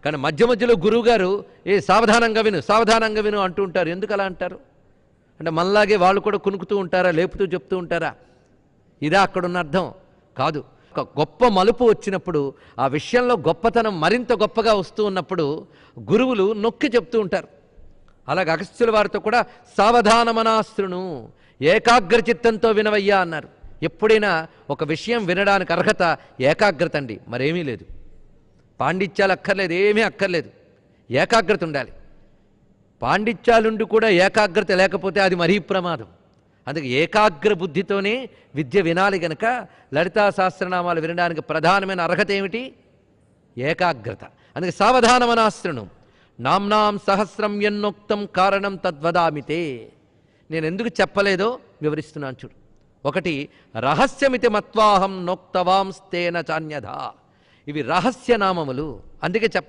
కానీ మధ్య మధ్యలో గురువుగారు సావధానంగా విను సావధానంగా విను అంటూ ఉంటారు. ఎందుకు అలా అంటారు అంటే మనలాగే వాళ్ళు కూడా కునుకుతూ ఉంటారా, లేపుతూ చెప్తూ ఉంటారా? ఇదా అక్కడున్న అర్థం కాదు. ఒక గొప్ప మలుపు వచ్చినప్పుడు ఆ విషయంలో గొప్పతనం మరింత గొప్పగా వస్తూ ఉన్నప్పుడు గురువులు నొక్కి చెప్తూ ఉంటారు. అలాగే అగస్త్యుల వారితో కూడా సావధానమనాశృణు, ఏకాగ్రచిత్తంతో వినవయ్యా అన్నారు. ఎప్పుడైనా ఒక విషయం వినడానికి అర్హత ఏకాగ్రత అండి, మరేమీ లేదు. పాండిత్యాలు అక్కర్లేదు, ఏమీ అక్కర్లేదు, ఏకాగ్రత ఉండాలి. పాండిత్యాలుండి కూడా ఏకాగ్రత లేకపోతే అది మరీ ప్రమాదం. అందుకే ఏకాగ్ర బుద్ధితోనే విద్య వినాలి గనక లలితా సహస్రనామాలు వినడానికి ప్రధానమైన అర్హత ఏమిటి? ఏకాగ్రత. అందుకే సావధానమనాశృణు నామ్నాం సహస్రం ఎన్నోక్తం కారణం తద్వదామితే. నేను ఎందుకు చెప్పలేదో వివరిస్తున్నాను చూడు. ఒకటి, రహస్యమితి మత్వాహం నోక్తవాంస్తేన చాన్యథా. ఇవి రహస్యనామములు, అందుకే చెప్పలేదు.